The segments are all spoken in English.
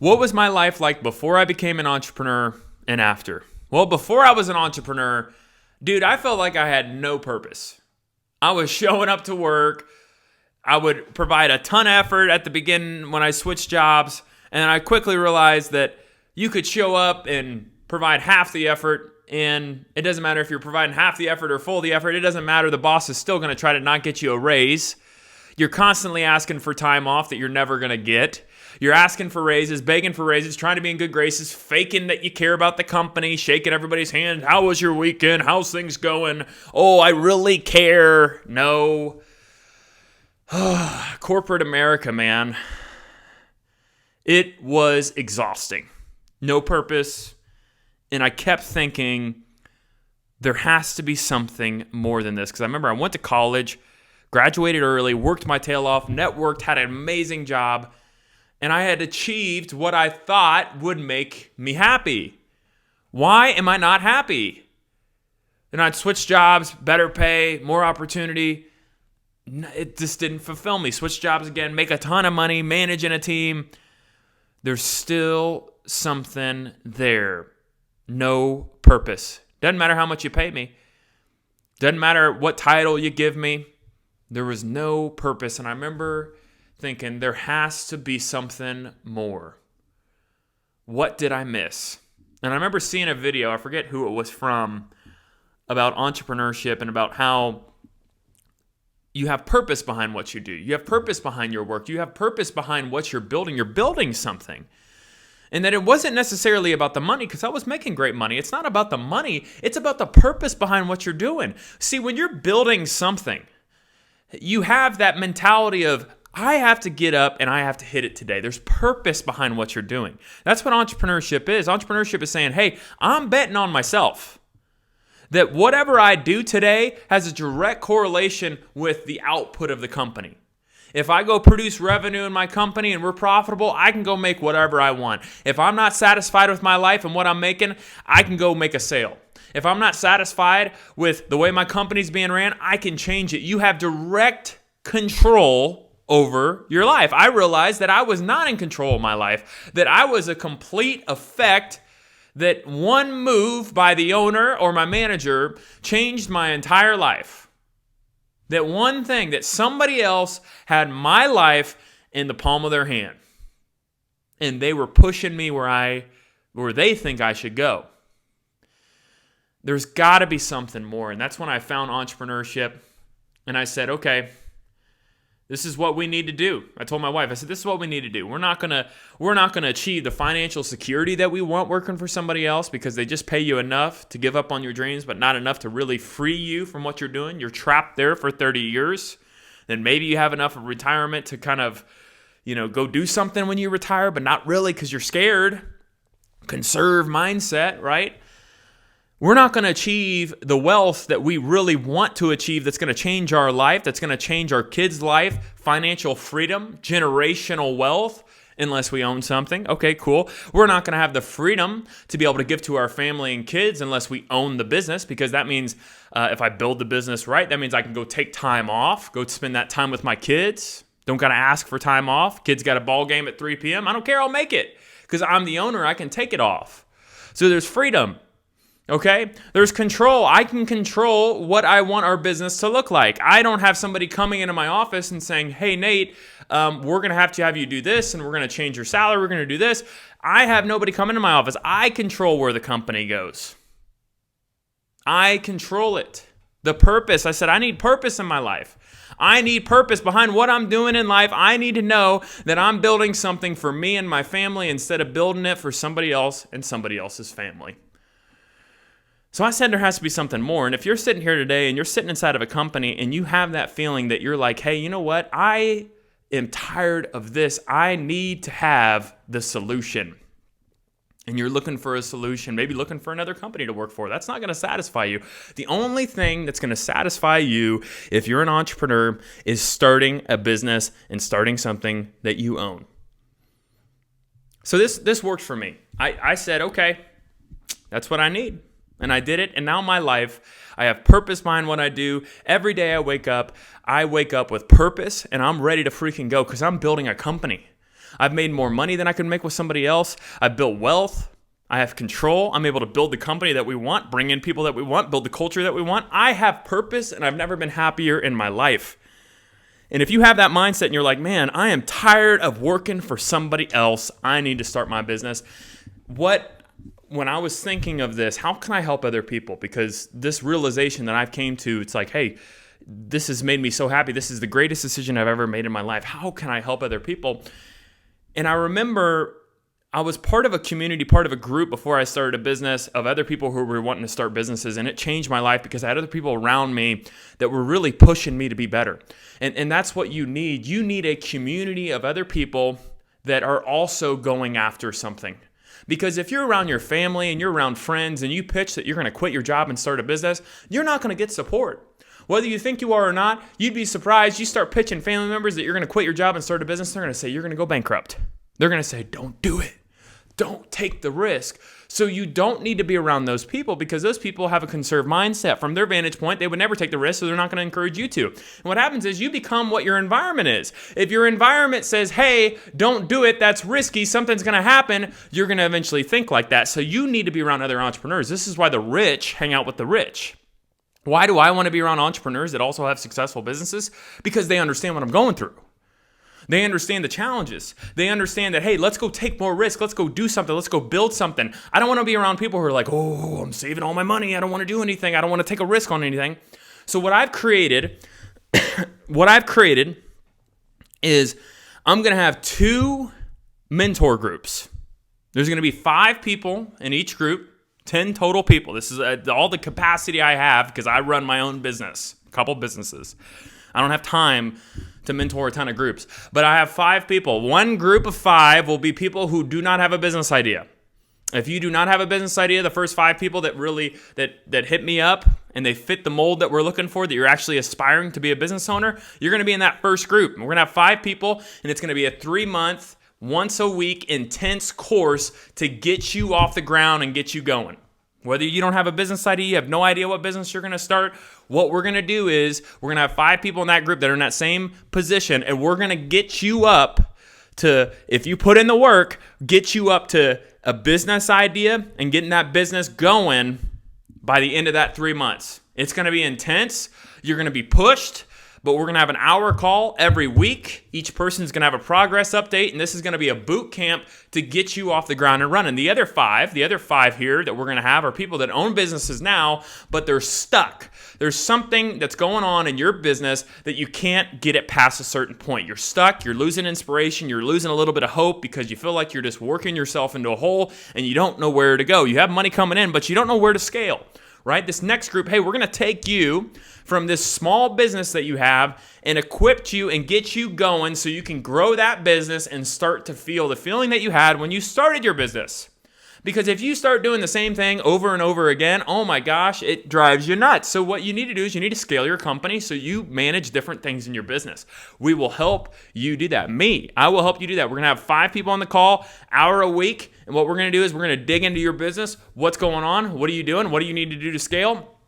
What was my life like before I became an entrepreneur and after? Well, before I was an entrepreneur, dude, I felt like I had no purpose. I was showing up to work. I would provide a ton of effort at the beginning when I switched jobs, and I quickly realized that you could show up and provide half the effort, and it doesn't matter if you're providing half the effort or full the effort. It doesn't matter. The boss is still going to try to not get you a raise. You're constantly asking for time off that you're never going to get. You're asking for raises, begging for raises, trying to be in good graces, faking that you care about the company, shaking everybody's hand. How was your weekend? How's things going? Oh, I really care. No. Corporate America, man. It was exhausting. No purpose. And I kept thinking, there has to be something more than this. Because I remember I went to college, graduated early, worked my tail off, networked, had an amazing job, and I had achieved what I thought would make me happy. Why am I not happy? And I'd switch jobs, better pay, more opportunity. It just didn't fulfill me. Switch jobs again, make a ton of money, managing a team. There's still something there. No purpose. Doesn't matter how much you pay me. Doesn't matter what title you give me. There was no purpose. And I remember thinking there has to be something more. What did I miss? And I remember seeing a video, I forget who it was from, about entrepreneurship and about how you have purpose behind what you do. You have purpose behind your work. You have purpose behind what you're building. You're building something. And that it wasn't necessarily about the money, because I was making great money. It's not about the money. It's about the purpose behind what you're doing. See, when you're building something, you have that mentality of, I have to get up and I have to hit it today. There's purpose behind what you're doing. That's what entrepreneurship is. Entrepreneurship is saying, hey, I'm betting on myself. That whatever I do today has a direct correlation with the output of the company. If I go produce revenue in my company and we're profitable, I can go make whatever I want. If I'm not satisfied with my life and what I'm making, I can go make a sale. If I'm not satisfied with the way my company's being ran, I can change it. You have direct control over your life. I realized that I was not in control of my life, that I was a complete effect, that one move by the owner or my manager changed my entire life. That one thing, that somebody else had my life in the palm of their hand. And they were pushing me where they think I should go. There's got to be something more. And that's when I found entrepreneurship. And I said, okay, this is what we need to do. I told my wife, I said, this is what we need to do. We're not gonna achieve the financial security that we want working for somebody else, because they just pay you enough to give up on your dreams, but not enough to really free you from what you're doing. You're trapped there for 30 years. Then maybe you have enough of retirement to kind of, go do something when you retire, but not really because you're scared. Conserve mindset, right? We're not going to achieve the wealth that we really want to achieve that's going to change our life, that's going to change our kids' life, financial freedom, generational wealth, unless we own something. Okay, cool. We're not going to have the freedom to be able to give to our family and kids unless we own the business, because that means if I build the business right, that means I can go take time off, go spend that time with my kids. Don't got to ask for time off. Kids got a ball game at 3 p.m. I don't care. I'll make it because I'm the owner. I can take it off. So there's freedom. Okay, there's control. I can control what I want our business to look like. I don't have somebody coming into my office and saying, hey, Nate, we're going to have you do this, and we're going to change your salary. We're going to do this. I have nobody come into my office. I control where the company goes. I control it. The purpose. I said, I need purpose in my life. I need purpose behind what I'm doing in life. I need to know that I'm building something for me and my family instead of building it for somebody else and somebody else's family. So I said there has to be something more. And if you're sitting here today and you're sitting inside of a company and you have that feeling that you're like, hey, you know what? I am tired of this. I need to have the solution. And you're looking for a solution, maybe looking for another company to work for. That's not going to satisfy you. The only thing that's going to satisfy you if you're an entrepreneur is starting a business and starting something that you own. So this worked for me. I said, okay, that's what I need. And I did it, and now my life, I have purpose behind what I do. Every day I wake up with purpose, and I'm ready to freaking go because I'm building a company. I've made more money than I could make with somebody else. I've built wealth. I have control. I'm able to build the company that we want, bring in people that we want, build the culture that we want. I have purpose, and I've never been happier in my life. And if you have that mindset and you're like, man, I am tired of working for somebody else, I need to start my business. When I was thinking of this, how can I help other people? Because this realization that I've came to, it's like, hey, this has made me so happy. This is the greatest decision I've ever made in my life. How can I help other people? And I remember I was part of a community, part of a group before I started a business of other people who were wanting to start businesses. And it changed my life because I had other people around me that were really pushing me to be better. And that's what you need. You need a community of other people that are also going after something. Because if you're around your family and you're around friends and you pitch that you're going to quit your job and start a business, you're not going to get support. Whether you think you are or not, you'd be surprised. You start pitching family members that you're going to quit your job and start a business, they're going to say you're going to go bankrupt. They're going to say, don't do it. Don't take the risk. So you don't need to be around those people because those people have a conserved mindset. From their vantage point, they would never take the risk, so they're not going to encourage you to. And what happens is you become what your environment is. If your environment says, hey, don't do it, that's risky, something's going to happen, you're going to eventually think like that. So you need to be around other entrepreneurs. This is why the rich hang out with the rich. Why do I want to be around entrepreneurs that also have successful businesses? Because they understand what I'm going through. They understand the challenges. They understand that, hey, let's go take more risk. Let's go do something. Let's go build something. I don't want to be around people who are like, oh, I'm saving all my money. I don't want to do anything. I don't want to take a risk on anything. So what I've created is I'm going to have 2 mentor groups. There's going to be 5 people in each group, 10 total people. This is all the capacity I have because I run my own business, a couple businesses. I don't have time to mentor a ton of groups, but I have 5 people. One group of 5 will be people who do not have a business idea. If you do not have a business idea, the first 5 people that really that hit me up and they fit the mold that we're looking for, that you're actually aspiring to be a business owner, you're going to be in that first group. And we're going to have 5 people, and it's going to be a 3-month, once a week intense course to get you off the ground and get you going. Whether you don't have a business idea, you have no idea what business you're going to start, what we're going to do is we're going to have 5 people in that group that are in that same position, and we're going to get you up to, if you put in the work, get you up to a business idea and getting that business going by the end of that 3 months. It's going to be intense. You're going to be pushed. But we're going to have an hour call every week. Each person's going to have a progress update, and this is going to be a boot camp to get you off the ground and running. The other five here that we're going to have are people that own businesses now, but they're stuck. There's something that's going on in your business that you can't get it past a certain point. You're stuck. You're losing inspiration. You're losing a little bit of hope because you feel like you're just working yourself into a hole, and you don't know where to go. You have money coming in, but you don't know where to scale. Right? This next group, hey, we're going to take you from this small business that you have and equip you and get you going so you can grow that business and start to feel the feeling that you had when you started your business. Because if you start doing the same thing over and over again, oh my gosh, it drives you nuts. So what you need to do is you need to scale your company so you manage different things in your business. We will help you do that. I will help you do that. We're going to have 5 people on the call, hour a week. And what we're going to do is we're going to dig into your business. What's going on? What are you doing? What do you need to do to scale?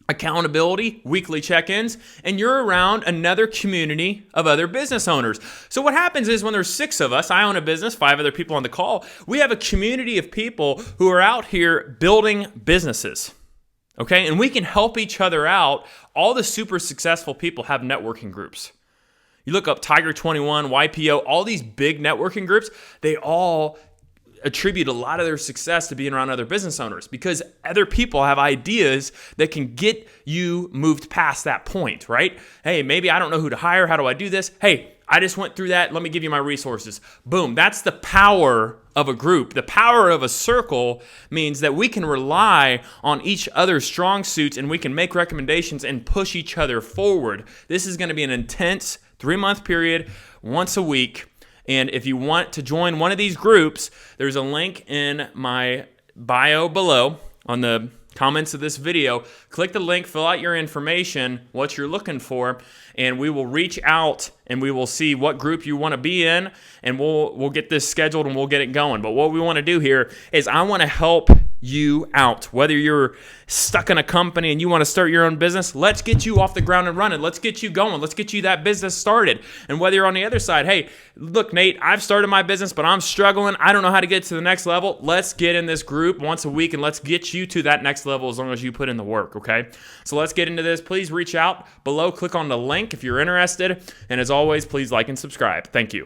Accountability, weekly check-ins, and you're around another community of other business owners. So what happens is when there's 6 of us, I own a business, 5 other people on the call, we have a community of people who are out here building businesses, okay? And we can help each other out. All the super successful people have networking groups. You look up Tiger 21, YPO, all these big networking groups, they all attribute a lot of their success to being around other business owners because other people have ideas that can get you moved past that point, right? Hey, maybe I don't know who to hire. How do I do this? Hey, I just went through that. Let me give you my resources. Boom. That's the power of a group. The power of a circle means that we can rely on each other's strong suits and we can make recommendations and push each other forward. This is going to be an intense 3-month period, once a week. And if you want to join one of these groups, there's a link in my bio below on the comments of this video. Click the link, fill out your information, what you're looking for, and we will reach out and we will see what group you want to be in, and we'll get this scheduled and we'll get it going. But what we want to do here is I want to help you out. Whether you're stuck in a company and you want to start your own business, let's get you off the ground and running. Let's get you going. Let's get you that business started. And whether you're on the other side, hey, look, Nate, I've started my business, but I'm struggling. I don't know how to get to the next level. Let's get in this group once a week and let's get you to that next level as long as you put in the work, okay? So let's get into this. Please reach out below. Click on the link if you're interested. And as always, please like and subscribe. Thank you.